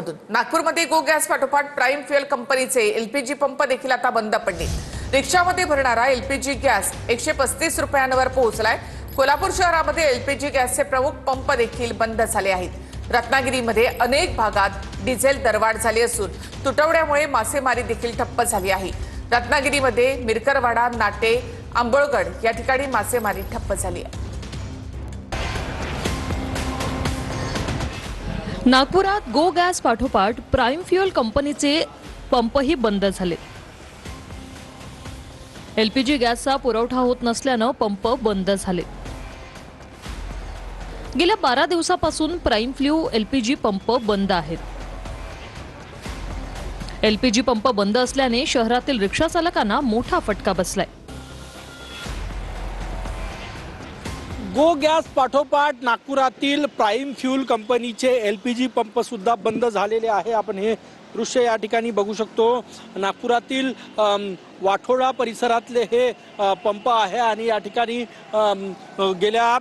नागपूरमध्ये गो गॅस पाठोपाठ prime fuel कंपनीचे एलपीजी पंप देखील आता बंद पडले। रिक्षामध्ये भरणारा एलपीजी गॅस 135 रुपयांवर पोहोचलाय। कोल्हापूर शहरामध्ये एलपीजी गॅसचे प्रमुख पंप देखील बंद झाले आहेत। रत्नागिरीमध्ये अनेक भागात डिझेल दरवाढ झाली असून तुटवड्यामुळे मासेमारी देखील ठप्प झाली आहे। रत्नागिरीमध्ये मिरकरवाडा, नाटे, आंबोळगड या ठिकाणी मासेमारी ठप्प झाली आहे। नागपुरात गो गॅस पाठोपाठ प्राईम फ्युएल कंपनीचे पंपही बंद झाले। एलपीजी गॅसचा पुरवठा होत नसल्याने पंप बंद झाले। गेल्या 12 दिवसापासून प्राईम फ्यू एलपीजी पंप बंद आहेत। एलपीजी पंप बंद असल्याने शहरातील रिक्षा चालकांना मोठा फटका बसलाय। गो गॅस पाठोपाठ नागपुरातील प्राईम फ्युएल कंपनीचे एलपीजी पंप सुद्धा बंद झालेले आहे। आपण हे दृश्य या ठिकाणी बघू शकतो। नागपुरातील वाठोडा परिसरातले हे पंप आहे आणि या ठिकाणी गेल्या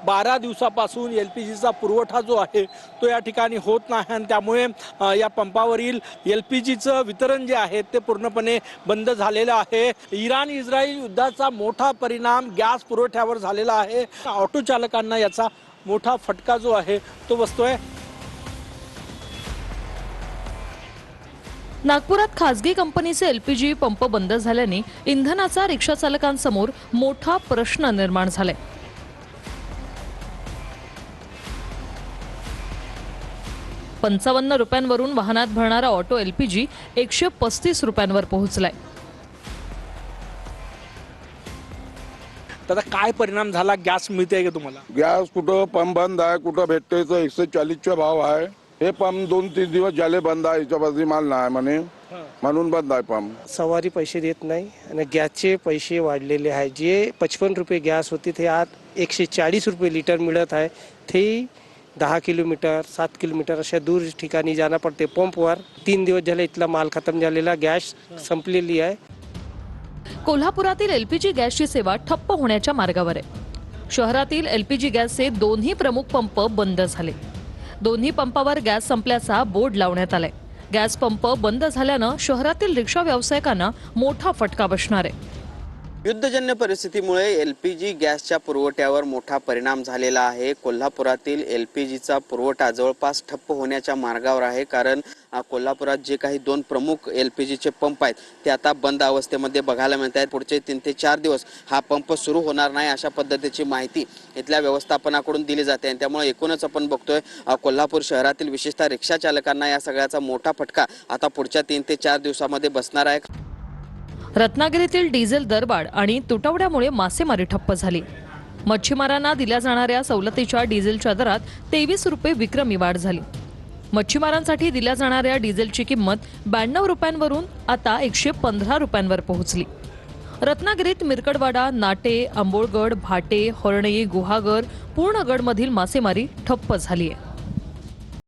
12 दिवसापासून एलपीजीचा पुरवठा जो आहे तो या ठिकाणी होत नाही आणि त्यामुळे या पंपावरील एलपीजीचं वितरण जे आहे ते पूर्णपणे बंद झालेलं आहे। इराण इस्रायल युद्धाचा मोठा परिणाम गॅस पुरवठ्यावर झालेला आहे। ऑटो चालकांना याचा मोठा फटका जो आहे तो बसतोय। नागपुरात खासगी कंपनीचे एलपीजी पंप बंद झाल्याने इंधनाचा रिक्षा चालकांसमोर मोठा प्रश्न निर्माण झालाय। ₹55वरून वाहनात भरणारा ऑटो एलपीजी 135 रुपयांवर पोहोचलाय। तर काय परिणाम झाला? गॅस मिळते का तुम्हाला? गॅस कुठं पंप बंद आहे, कुठं भेटते 140चा भाव आहे। हे पंप 2-3 दिवस झाले बंद आहे। याच्यापाशी माल नाही म्हणे म्हणून बंद आहे पंप। सवारी पैसे देत नाही आणि गॅसचे पैसे वाढलेले आहे। जे 55 रुपये गॅस होते ते आज 140 रुपये लिटर मिळत आहे। ते 10 किलोमीटर 7 किलोमीटर अशा दूर ठिकाणी जाणं पडते पंपवर। 3 दिवस झाले इथला माल खतम झालेला, गॅस संपलेली आहे। कोल्हापुरातील एलपीजी गॅसची सेवा ठप्प होण्याच्या मार्गावर आहे। शहरातील एलपीजी गॅसचे दोन्ही प्रमुख पंप बंद झाले। दोन्ही पंपावर गॅस संपल्याचा बोर्ड लावण्यात आलाय। गॅस पंप बंद झाल्यानं शहरातील रिक्षा व्यावसायिकांना मोठा फटका बसणार आहे। युद्धजन्य परिस्थितीमुळे एलपीजी गॅसच्या पुरवठ्यावर मोठा परिणाम झालेला आहे। कोल्हापुरातील एलपीजीचा पुरवठा जवळपास ठप्प होण्याच्या मार्गावर आहे। कारण कोल्हापुरात जे काही 2 प्रमुख एलपीजीचे पंप आहेत ते आता बंद अवस्थेमध्ये बघायला मिळत आहेत। पुढचे 3 ते 4 दिवस हा पंप सुरू होणार नाही अशा पद्धतीची माहिती इथल्या व्यवस्थापनाकडून दिली जाते आणि त्यामुळे एकूणच आपण बघतोय कोल्हापूर शहरातील विशेषतः रिक्षा चालकांना या सगळ्याचा मोठा फटका आता पुढच्या 3 ते 4 दिवसामध्ये बसणार आहे। रत्नागिरीतील डिझेल दरवाढ आणि तुटवड्यामुळे मासेमारी ठप्प झाली। मच्छीमारांना दिल्या जाणाऱ्या सवलतीच्या डिझेलच्या दरात 23 रुपये विक्रमी वाढ झाली। मच्छीमारांसाठी दिल्या जाणाऱ्या डिझेलची किंमत 92 रुपयांवरून आता 115 रुपयांवर पोहोचली। रत्नागिरीत मिरकरवाडा, नाटे, आंबोळगड, भाटे, हर्णे, गुहागर, पूर्णगडमधील मासेमारी ठप्प झाली आहे।